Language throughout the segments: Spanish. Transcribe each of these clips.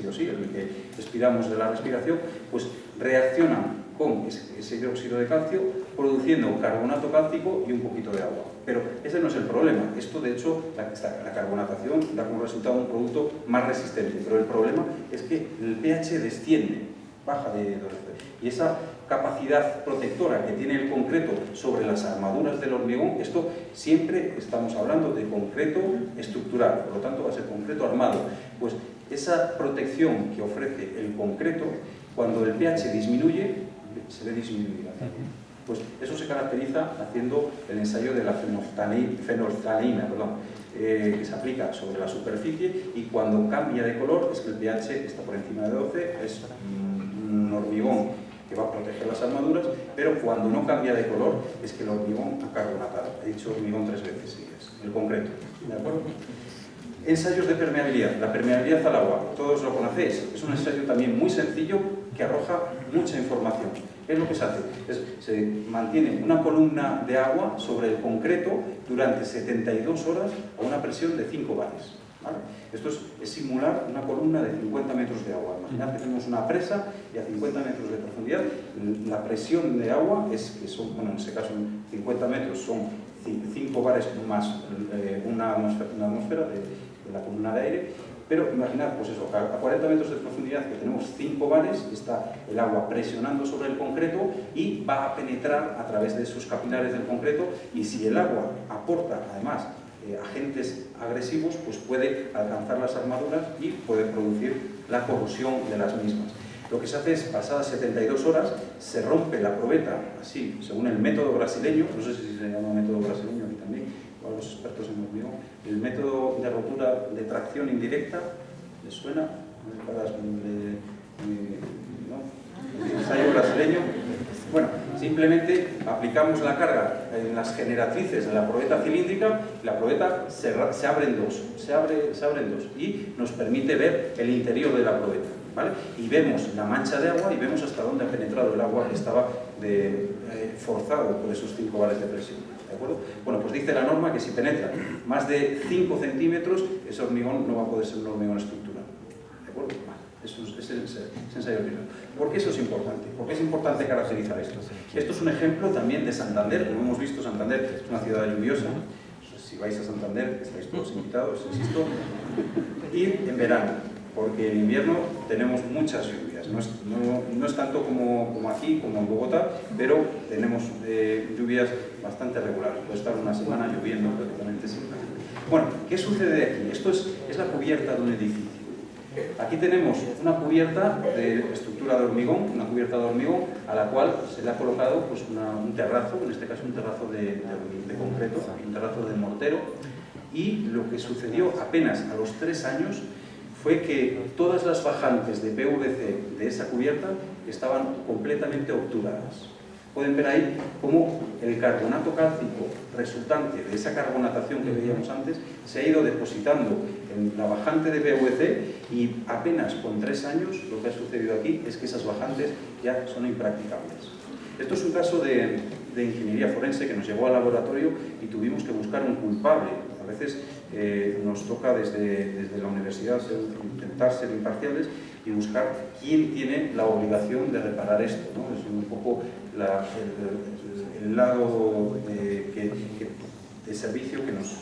sí o sí, el que expiramos de la respiración, pues reaccionan con ese dióxido de calcio, produciendo carbonato cálcico y un poquito de agua. Pero ese no es el problema. Esto, de hecho, la carbonatación da como resultado un producto más resistente. Pero el problema es que el pH desciende, baja de 12. Y esa capacidad protectora que tiene el concreto sobre las armaduras del hormigón, esto siempre estamos hablando de concreto estructural, por lo tanto va a ser concreto armado. Pues esa protección que ofrece el concreto, cuando el pH disminuye, se ve disminuida. Pues eso se caracteriza haciendo el ensayo de la fenolftaleína, que se aplica sobre la superficie, y cuando cambia de color es que el pH está por encima de 12, es un hormigón que va a proteger las armaduras, pero cuando no cambia de color es que el hormigón ha carbonatado. He dicho hormigón 3 veces seguidas, el concreto. ¿De acuerdo? Ensayos de permeabilidad. La permeabilidad al agua, todos lo conocéis, es un ensayo también muy sencillo que arroja mucha información. ¿Qué es lo que se hace? Se mantiene una columna de agua sobre el concreto durante 72 horas a una presión de 5 bares. ¿Vale? Esto es simular una columna de 50 metros de agua. Imaginad que tenemos una presa y a 50 metros de profundidad la presión de agua es que son, bueno, en este caso 50 metros son 5 bares más una atmósfera de la columna de aire. Pero imaginad, pues eso, a 40 metros de profundidad que tenemos 5 bares, está el agua presionando sobre el concreto y va a penetrar a través de esos capilares del concreto, y si el agua aporta además agentes agresivos, pues puede alcanzar las armaduras y puede producir la corrosión de las mismas. Lo que se hace es, pasadas 72 horas, se rompe la probeta, así, según el método brasileño, no sé si se llama método brasileño aquí también, o a los expertos en hormigón, el método de rotura de tracción indirecta, ¿les suena? ¿No? ¿El ensayo brasileño? Bueno, simplemente aplicamos la carga en las generatrices de la probeta cilíndrica, y la probeta se abre en dos, se abre en dos, y nos permite ver el interior de la probeta, ¿vale? Y vemos la mancha de agua y vemos hasta dónde ha penetrado el agua que estaba forzado por esos 5 bares de presión. ¿De acuerdo? Bueno, pues dice la norma que si penetra más de 5 centímetros, ese hormigón no va a poder ser un hormigón estructural. ¿De acuerdo? Eso es el ensayo primero. ¿Por qué eso es importante? ¿Por qué es importante caracterizar esto? Esto es un ejemplo también de Santander. Como hemos visto, Santander es una ciudad lluviosa. Si vais a Santander, estáis todos invitados, insisto. Y en verano, porque en invierno tenemos muchas lluvias. No es tanto como aquí, como en Bogotá, pero tenemos lluvias bastante regulares. Puede estar una semana lloviendo prácticamente sin nada. Bueno, ¿qué sucede aquí? Esto es la cubierta de un edificio. Aquí tenemos una cubierta de estructura de hormigón, una cubierta de hormigón a la cual se le ha colocado pues, un terrazo, en este caso un terrazo de concreto, un terrazo de mortero, y lo que sucedió apenas a los 3 años fue que todas las bajantes de PVC de esa cubierta estaban completamente obturadas. Pueden ver ahí cómo el carbonato cálcico resultante de esa carbonatación que veíamos antes se ha ido depositando en la bajante de PVC, y apenas con 3 años lo que ha sucedido aquí es que esas bajantes ya son impracticables. Esto es un caso de ingeniería forense que nos llevó al laboratorio y tuvimos que buscar un culpable. A veces nos toca desde la universidad intentar ser imparciales y buscar quién tiene la obligación de reparar esto, ¿no? Es un poco el lado de servicio que nos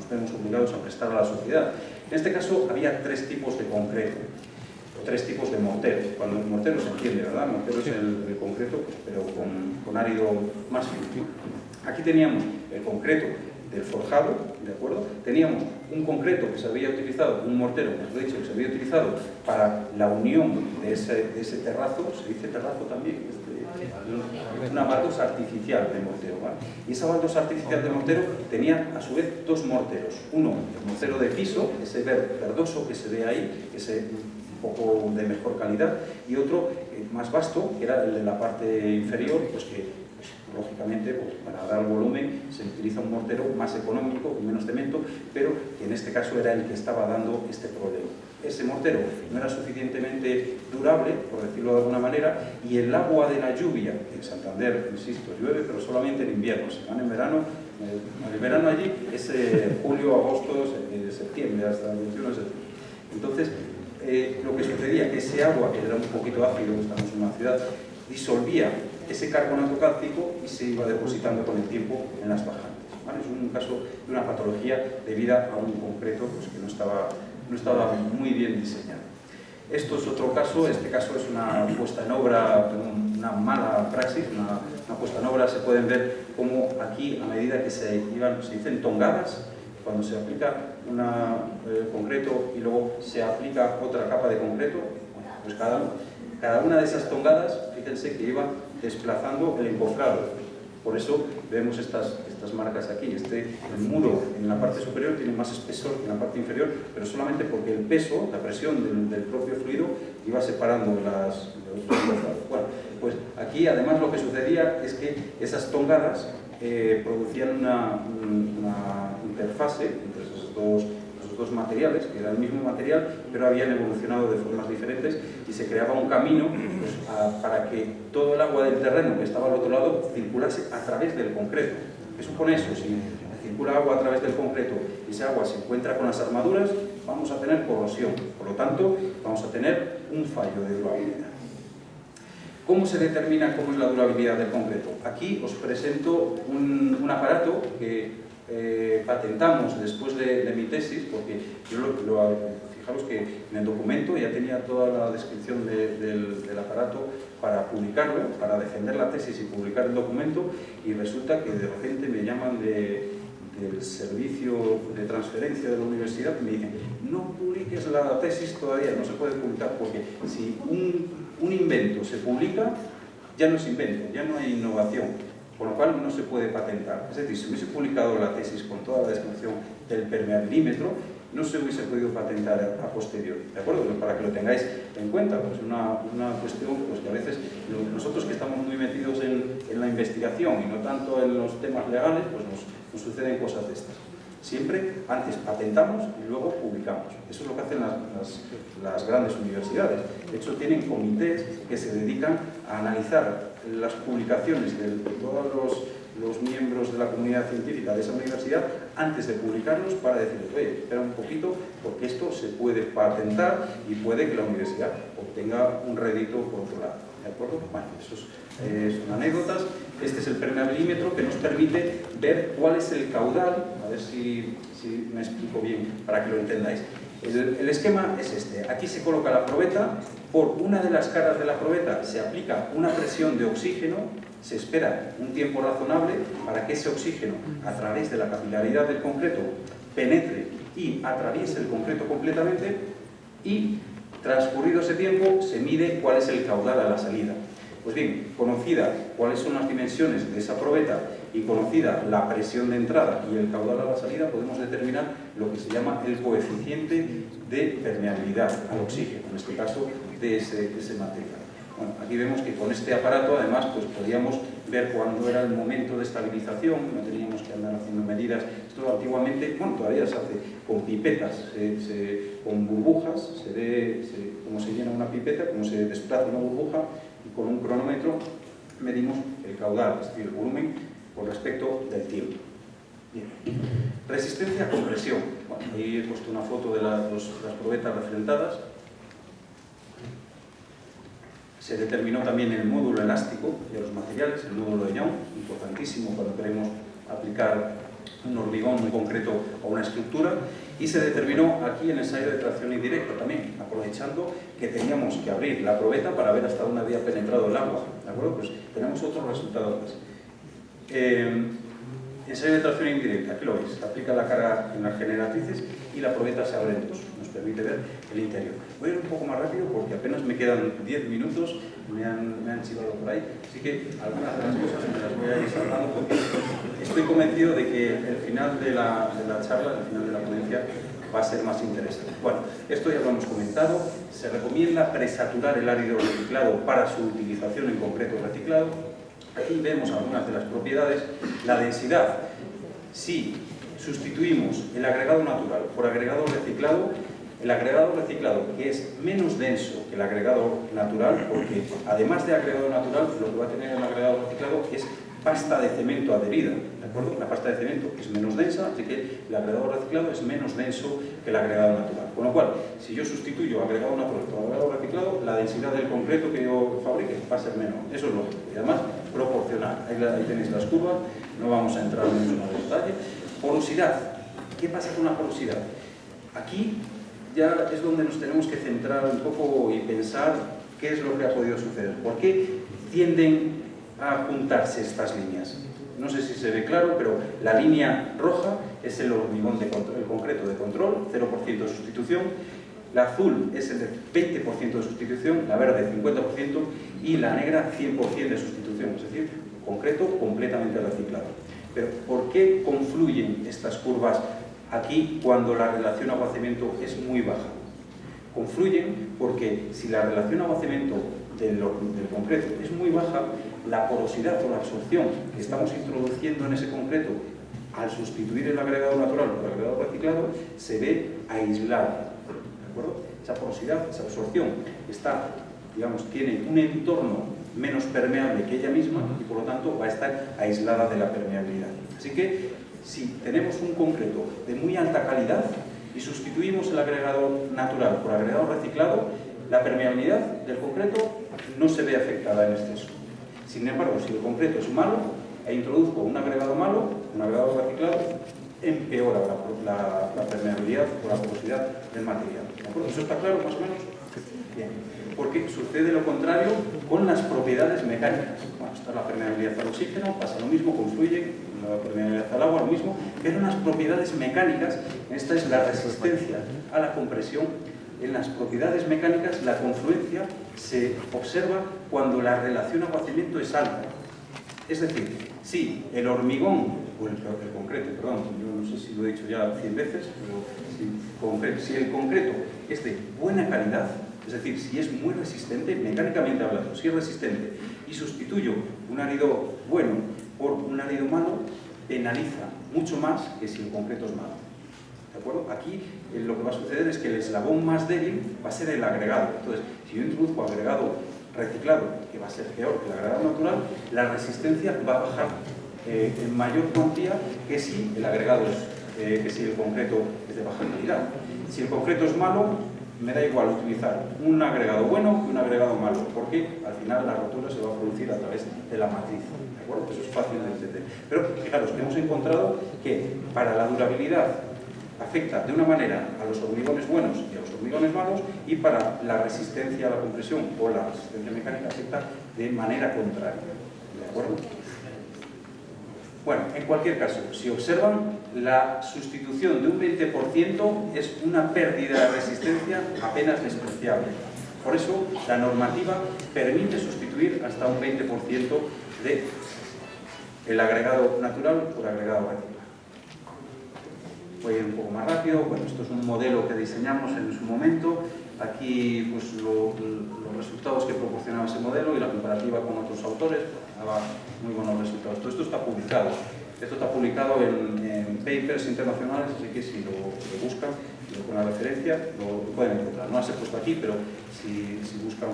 vemos obligados a prestar a la sociedad. En este caso había 3 tipos de concreto, o 3 tipos de mortero. Cuando el mortero se entiende, ¿verdad? El mortero es el concreto, pero con árido más fino. Aquí teníamos el concreto del forjado, ¿de acuerdo? Teníamos un concreto que se había utilizado, un mortero, como os he dicho, que se había utilizado para la unión de ese terrazo, se dice terrazo también, una baldosa artificial de mortero, ¿vale? Y esa baldosa artificial de mortero tenía a su vez 2 morteros. Uno, el mortero de piso, ese verdoso que se ve ahí, ese un poco de mejor calidad, y otro más vasto, que era el de la parte inferior, pues que lógicamente, pues, para dar volumen se utiliza un mortero más económico, con menos cemento, pero que en este caso era el que estaba dando este problema. Ese mortero no era suficientemente durable, por decirlo de alguna manera, y el agua de la lluvia, en Santander, insisto, llueve, pero solamente en invierno, se van en verano. El verano allí es julio, agosto, septiembre, hasta el 21 de septiembre. Entonces, lo que sucedía, que ese agua, que era un poquito ácido, estamos en una ciudad, disolvía ese carbonato cálcico y se iba depositando con el tiempo en las bajantes, ¿vale? Es un caso de una patología debida a un concreto pues, que no estaba muy bien diseñado. Esto es otro caso, este caso es una puesta en obra, una mala praxis, una puesta en obra. Se pueden ver cómo aquí, a medida que se dicen tongadas, cuando se aplica un concreto y luego se aplica otra capa de concreto, bueno, pues cada una de esas tongadas, fíjense que iba desplazando el encofrado. Por eso vemos estas marcas aquí. El muro en la parte superior tiene más espesor que en la parte inferior, pero solamente porque el peso, la presión del propio fluido iba separando los encofrados. Bueno, pues aquí además lo que sucedía es que esas tongadas producían una interfase entre esos dos materiales, que era el mismo material, pero habían evolucionado de formas diferentes y se creaba un camino pues, para que todo el agua del terreno que estaba al otro lado circulase a través del concreto. ¿Qué supone eso? Si circula agua a través del concreto y esa agua se encuentra con las armaduras, vamos a tener corrosión, por lo tanto vamos a tener un fallo de durabilidad. ¿Cómo se determina cómo es la durabilidad del concreto? Aquí os presento un aparato que patentamos después de mi tesis, porque yo fijaros que en el documento ya tenía toda la descripción del aparato para publicarlo, para defender la tesis y publicar el documento, y resulta que de repente me llaman del servicio de transferencia de la universidad y me dicen: no publiques la tesis todavía, no se puede publicar, porque si un invento se publica, ya no es invento, ya no hay innovación, con lo cual no se puede patentar. Es decir, si hubiese publicado la tesis con toda la descripción del permeabilimetro, no se hubiese podido patentar a posteriori, ¿de acuerdo? Para que lo tengáis en cuenta, pues una cuestión pues, que a veces nosotros que estamos muy metidos en la investigación y no tanto en los temas legales, pues nos suceden cosas de estas. Siempre antes patentamos y luego publicamos. Eso es lo que hacen las grandes universidades. De hecho, tienen comités que se dedican a analizar las publicaciones de todos los miembros de la comunidad científica de esa universidad antes de publicarlos, para decirles: oye, espera un poquito, porque esto se puede patentar y puede que la universidad obtenga un rédito por otro lado. ¿De acuerdo? Bueno, eso son anécdotas. Este es el permeabilimetro que nos permite ver cuál es el caudal. A ver si me explico bien para que lo entendáis. El esquema es este. Aquí se coloca la probeta. Por una de las caras de la probeta se aplica una presión de oxígeno. Se espera un tiempo razonable para que ese oxígeno, a través de la capilaridad del concreto, penetre y atraviese el concreto completamente, y transcurrido ese tiempo se mide cuál es el caudal a la salida. Pues bien, conocida cuáles son las dimensiones de esa probeta y conocida la presión de entrada y el caudal a la salida, podemos determinar lo que se llama el coeficiente de permeabilidad al oxígeno, en este caso de ese material. Bueno, aquí vemos que con este aparato además pues podíamos ver cuándo era el momento de estabilización, no teníamos que andar haciendo medidas. Esto antiguamente, bueno, todavía se hace con pipetas, con burbujas, se ve cómo se llena una pipeta, cómo se desplaza una burbuja, y con un cronómetro medimos el caudal, es decir, el volumen con respecto del tiempo. Bien. Resistencia a compresión. Bueno, ahí he puesto una foto de las probetas referentadas. Se determinó también el módulo elástico de los materiales, el módulo de Young, importantísimo cuando queremos aplicar un hormigón muy concreto a una estructura, y se determinó aquí el ensayo de tracción indirecta también, aprovechando que teníamos que abrir la probeta para ver hasta dónde había penetrado el agua, ¿de acuerdo? Pues tenemos otros resultados. Ensayo de tracción indirecta, aquí lo veis, se aplica la carga en las generatrices y la probeta se abre en dos, nos permite ver el interior. Voy a ir un poco más rápido porque apenas me quedan 10 minutos, me han chivado por ahí, así que algunas de las cosas me las voy a ir saltando porque estoy convencido de que el final de la charla, el final de la ponencia, va a ser más interesante. Bueno, esto ya lo hemos comentado. Se recomienda presaturar el árido reciclado para su utilización en concreto reciclado. Aquí vemos algunas de las propiedades. La densidad. Si sustituimos el agregado natural por agregado reciclado, el agregado reciclado, que es menos denso que el agregado natural, porque además de agregado natural, lo que va a tener el agregado reciclado es pasta de cemento adherida, ¿de acuerdo? La pasta de cemento es menos densa, así que el agregado reciclado es menos denso que el agregado natural. Con lo cual, si yo sustituyo agregado natural por agregado reciclado, la densidad del concreto que yo fabrique va a ser menor. Eso es lógico. Y además, proporcional. Ahí tenéis las curvas, no vamos a entrar en mucho más detalle. Porosidad. ¿Qué pasa con la porosidad? Aquí ya es donde nos tenemos que centrar un poco y pensar qué es lo que ha podido suceder. ¿Por qué tienden a juntarse estas líneas? No sé si se ve claro, pero la línea roja es el hormigón de control, el concreto de control, 0% de sustitución. La azul es el 20% de sustitución, la verde 50% y la negra 100% de sustitución, es decir, concreto completamente reciclado. Pero ¿por qué confluyen estas curvas aquí cuando la relación agua-cemento es muy baja? Confluyen porque si la relación agua-cemento del concreto es muy baja, la porosidad o la absorción que estamos introduciendo en ese concreto al sustituir el agregado natural por el agregado reciclado se ve aislada, ¿de acuerdo? Esa porosidad, esa absorción está, digamos, tiene un entorno menos permeable que ella misma y por lo tanto va a estar aislada de la permeabilidad. Así que si tenemos un concreto de muy alta calidad y sustituimos el agregado natural por agregado reciclado, la permeabilidad del concreto no se ve afectada en exceso. Sin embargo, si el concreto es malo e introduzco un agregado malo, un agregado reciclado, empeora la permeabilidad o la porosidad del material. ¿De acuerdo? ¿Eso está claro más o menos? Bien. Porque sucede lo contrario con las propiedades mecánicas. Bueno, está la permeabilidad al oxígeno, pasa lo mismo, confluye, la permeabilidad al agua, lo mismo, pero en las propiedades mecánicas, esta es la resistencia a la compresión. En las propiedades mecánicas, la confluencia se observa cuando la relación agua-cemento es alta. Es decir, si el hormigón, o el concreto, perdón, yo no sé si lo he dicho ya 100 veces, pero si el concreto es de buena calidad, es decir, si es muy resistente, mecánicamente hablando, si es resistente, y sustituyo un árido bueno por un árido malo, penaliza mucho más que si el concreto es malo. ¿De acuerdo? Aquí lo que va a suceder es que el eslabón más débil va a ser el agregado. Entonces, si yo introduzco agregado reciclado, que va a ser peor que el agregado natural, la resistencia va a bajar en mayor cuantía que si el agregado que si el concreto es de baja calidad. Si el concreto es malo, me da igual utilizar un agregado bueno que un agregado malo, porque al final la rotura se va a producir a través de la matriz. ¿De acuerdo? Eso es fácil de entender. Pero fijaros que hemos encontrado que para la durabilidad afecta de una manera a los hormigones buenos y a los hormigones malos, y para la resistencia a la compresión o la resistencia mecánica afecta de manera contraria. ¿De acuerdo? Bueno, en cualquier caso, si observan, la sustitución de un 20% es una pérdida de resistencia apenas despreciable. Por eso, la normativa permite sustituir hasta un 20% del agregado natural por agregado reciclado. Voy a ir un poco más rápido. Bueno, esto es un modelo que diseñamos en su momento. Aquí pues, los resultados que proporcionaba ese modelo y la comparativa con otros autores daba muy buenos resultados. Todo esto está publicado. Esto está publicado en papers internacionales, así que si lo buscan con la referencia lo pueden encontrar. No las he puesto aquí, pero si buscan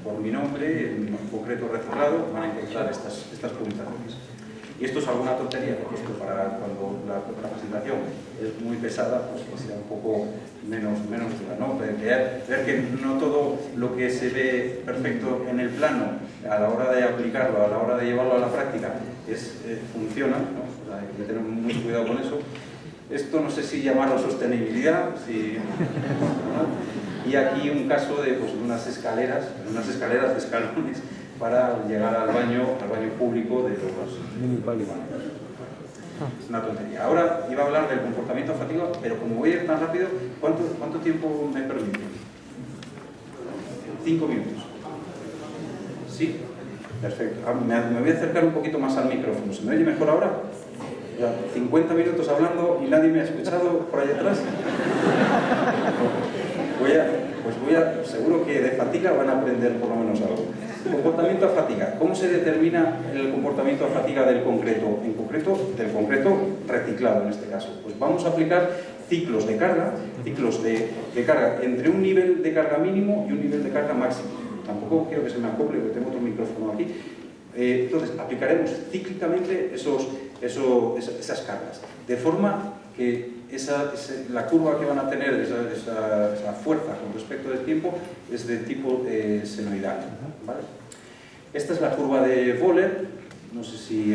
por mi nombre, en concreto reciclado, van a encontrar estas publicaciones. Y esto es alguna tontería, porque esto para cuando la presentación es muy pesada, pues que sea un poco menos dura, ¿no? Ver que no todo lo que se ve perfecto en el plano, a la hora de aplicarlo, a la hora de llevarlo a la práctica, funciona, ¿no? O sea, hay que tener mucho cuidado con eso. Esto no sé si llamarlo sostenibilidad, ¿no? Y aquí un caso de pues, unas escaleras de escalones, para llegar al baño público de los... Es una tontería. Ahora iba a hablar del comportamiento fatigado, pero como voy a ir tan rápido, ¿cuánto tiempo me permite? 5 minutos. ¿Sí? Perfecto. Me voy a acercar un poquito más al micrófono. ¿Se me oye mejor ahora? Ya, 50 minutos hablando y nadie me ha escuchado por allá atrás. Seguro que de fatiga van a aprender por lo menos algo. Comportamiento a fatiga. ¿Cómo se determina el comportamiento a fatiga del concreto? En concreto, del concreto reciclado en este caso. Pues vamos a aplicar ciclos de carga entre un nivel de carga mínimo y un nivel de carga máximo. Tampoco quiero que se me acople, porque tengo otro micrófono aquí. Entonces, aplicaremos cíclicamente esas cargas, de forma que la curva que van a tener, esa fuerza con respecto del tiempo, es de tipo senoidal, ¿vale? Esta es la curva de Wöhler, no sé si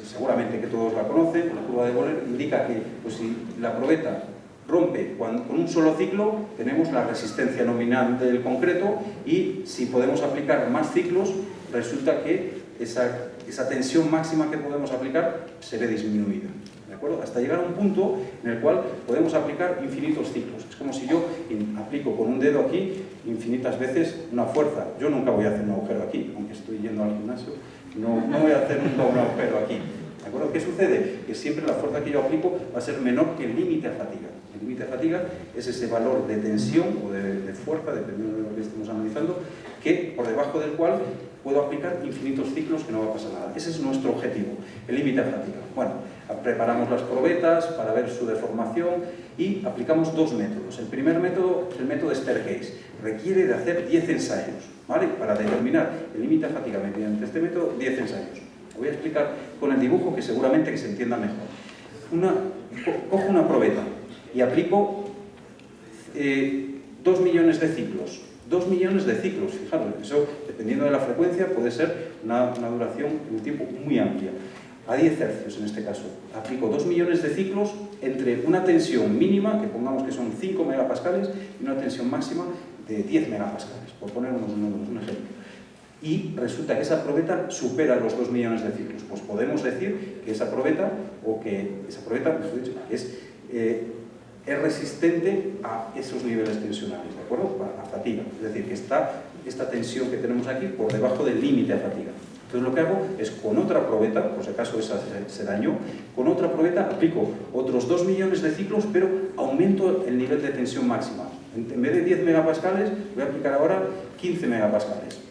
seguramente que todos la conocen. La curva de Wöhler indica que pues, si la probeta rompe con un solo ciclo, tenemos la resistencia nominal del concreto, y si podemos aplicar más ciclos, resulta que esa tensión máxima que podemos aplicar se ve disminuida, ¿de acuerdo? Hasta llegar a un punto en el cual podemos aplicar infinitos ciclos. Es como si yo aplico con un dedo aquí infinitas veces una fuerza. Yo nunca voy a hacer un agujero aquí, aunque estoy yendo al gimnasio, no voy a hacer un agujero aquí. ¿De acuerdo? ¿Qué sucede? Que siempre la fuerza que yo aplico va a ser menor que el límite de fatiga. El límite de fatiga es ese valor de tensión o de fuerza, dependiendo de lo que estemos analizando, que por debajo del cual puedo aplicar infinitos ciclos que no va a pasar nada. Ese es nuestro objetivo, el límite de fatiga. Bueno, preparamos las probetas para ver su deformación y aplicamos dos métodos. El primer método es el método Staircase. Requiere de hacer 10 ensayos, ¿vale? Para determinar el límite de fatiga mediante este método, 10 ensayos. Lo voy a explicar con el dibujo, que seguramente que se entienda mejor. Cojo una probeta y aplico 2 millones de ciclos. 2 millones de ciclos, fijaros, eso dependiendo de la frecuencia puede ser una duración de un tiempo muy amplia. A 10 hercios en este caso. Aplico 2 millones de ciclos entre una tensión mínima, que pongamos que son 5 megapascales, y una tensión máxima de 10 megapascales, por poner un ejemplo. Y resulta que esa probeta supera los 2 millones de ciclos. Pues podemos decir que esa probeta, es resistente a esos niveles tensionales, ¿de acuerdo? A fatiga. Es decir, que está esta tensión que tenemos aquí por debajo del límite de fatiga. Entonces lo que hago es con otra probeta, por si acaso esa se dañó, con otra probeta aplico otros 2 millones de ciclos, pero aumento el nivel de tensión máxima. En vez de 10 megapascales, voy a aplicar ahora 15 megapascales.